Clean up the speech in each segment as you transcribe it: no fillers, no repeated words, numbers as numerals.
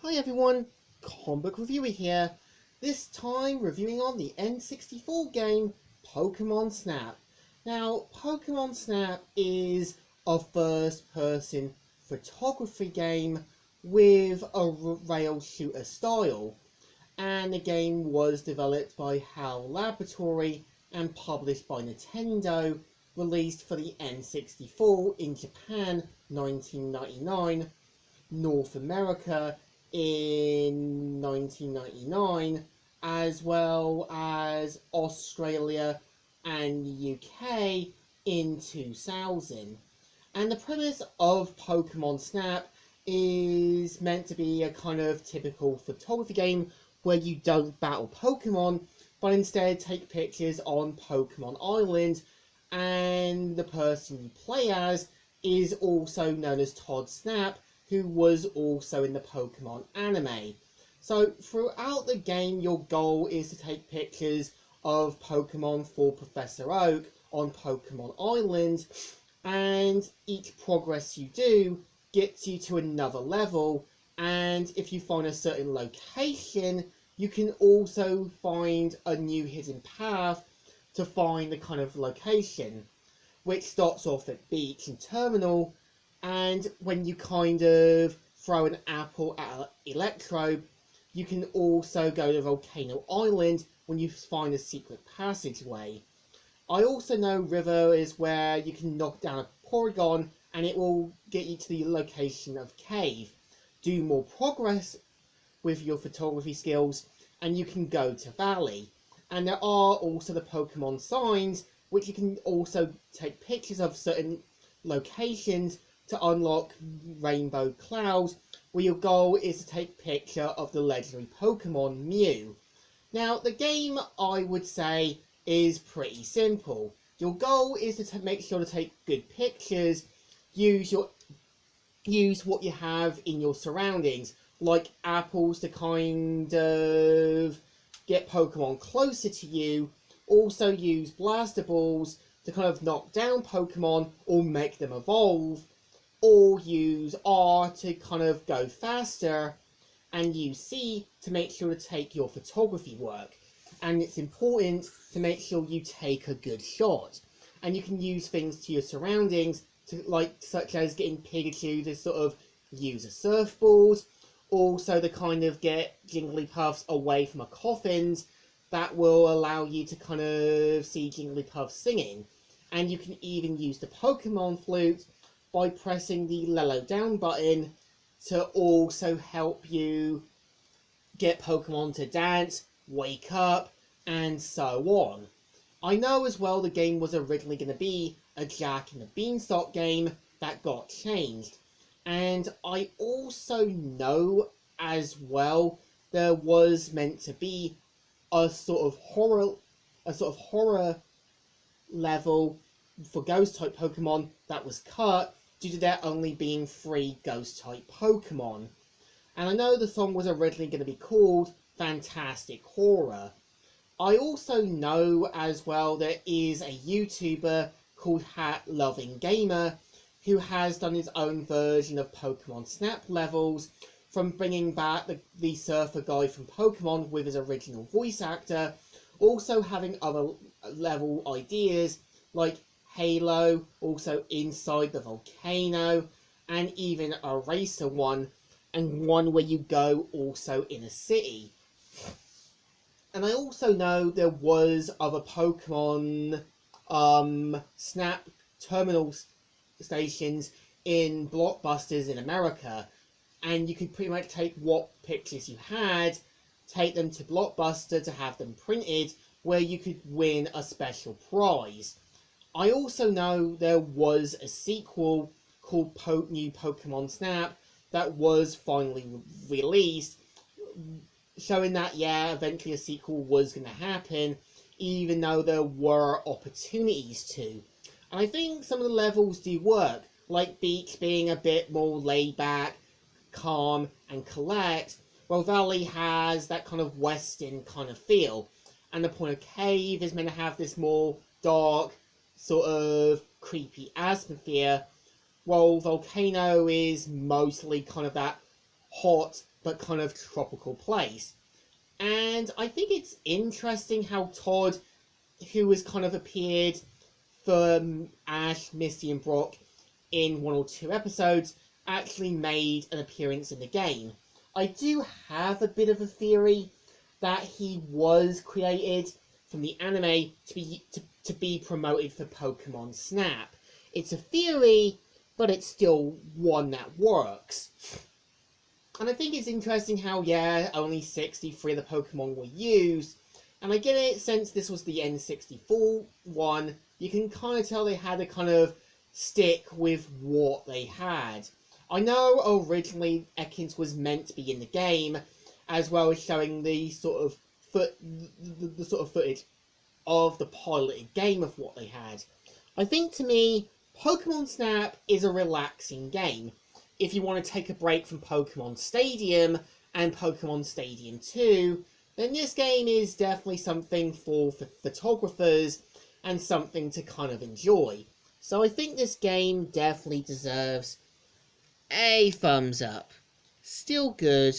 Hi everyone, Comic Reviewer here. This time reviewing on the N64 game Pokemon Snap. Now, Pokemon Snap is a first-person photography game with a rail shooter style, and the game was developed by HAL Laboratory and published by Nintendo, released for the N64 in Japan 1999, North America in 1999, as well as Australia and UK in 2000. And the premise of Pokemon Snap is meant to be a kind of typical photography game where you don't battle Pokemon, but instead take pictures on Pokemon Island, and the person you play as is also known as Todd Snap, who was also in the Pokemon anime. So throughout the game, your goal is to take pictures of Pokemon for Professor Oak on Pokemon Island, and each progress you do gets you to another level, and if you find a certain location, you can also find a new hidden path to find the kind of location, which starts off at Beach and Terminal, and when you kind of throw an apple at Electro, you can also go to Volcano Island when you find a secret passageway. I also know River is where you can knock down a Porygon and it will get you to the location of Cave. Do more progress with your photography skills and you can go to Valley. And there are also the Pokemon signs, which you can also take pictures of certain locations to unlock Rainbow Clouds, where your goal is to take a picture of the legendary Pokemon Mew. Now, the game, I would say, is pretty simple. Your goal is to make sure to take good pictures, use what you have in your surroundings, like apples to kind of get Pokemon closer to you, also use Blaster Balls to kind of knock down Pokemon or make them evolve, or use R to kind of go faster, and use C to make sure to take your photography work. And it's important to make sure you take a good shot. And you can use things to your surroundings, such as getting Pikachu to sort of use a surfboard, also to kind of get Jigglypuffs away from a coffins that will allow you to kind of see Jigglypuff singing. And you can even use the Pokemon flute by pressing the Lelo down button to also help you get Pokemon to dance, wake up, and so on. I know as well the game was originally going to be a Jack and the Beanstalk game that got changed. And I also know as well there was meant to be a sort of horror level for ghost type Pokemon that was cut due to there only being 3 ghost type Pokemon. And I know the song was originally going to be called Fantastic Horror. I also know as well there is a YouTuber called Hat Loving Gamer who has done his own version of Pokemon Snap levels, from bringing back the surfer guy from Pokemon with his original voice actor, also having other level ideas like Halo, also inside the volcano, and even a racer one, and one where you go also in a city. And I also know there was other Pokemon Snap terminal stations in blockbusters in America, and you could pretty much take what pictures you had, take them to Blockbuster to have them printed, where you could win a special prize. I also know there was a sequel called New Pokemon Snap that was finally released, showing that, yeah, eventually a sequel was going to happen, even though there were opportunities to. And I think some of the levels do work, like Beach being a bit more laid back, calm, and collect, while Valley has that kind of western kind of feel. And the point of Cave is meant to have this more dark, sort of creepy atmosphere, while Volcano is mostly kind of that hot, but kind of tropical place. And I think it's interesting how Todd, who has kind of appeared for Ash, Misty, and Brock in 1 or 2 episodes, actually made an appearance in the game. I do have a bit of a theory that he was created from the anime to be promoted for Pokemon Snap. It's a theory, but it's still one that works. And I think it's interesting how, yeah, only 63 of the Pokemon were used. And I get it, since this was the N64 one, you can kind of tell they had to kind of stick with what they had. I know originally Ekans was meant to be in the game, as well as showing the sort of the sort of footage of the piloted game of what they had. I think, to me, Pokemon Snap is a relaxing game. If you want to take a break from Pokemon Stadium and Pokemon Stadium 2, then this game is definitely something for photographers and something to kind of enjoy. So I think this game definitely deserves a thumbs up. Still good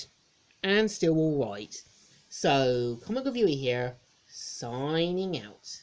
and still alright. So, Comic Reviewer here, signing out.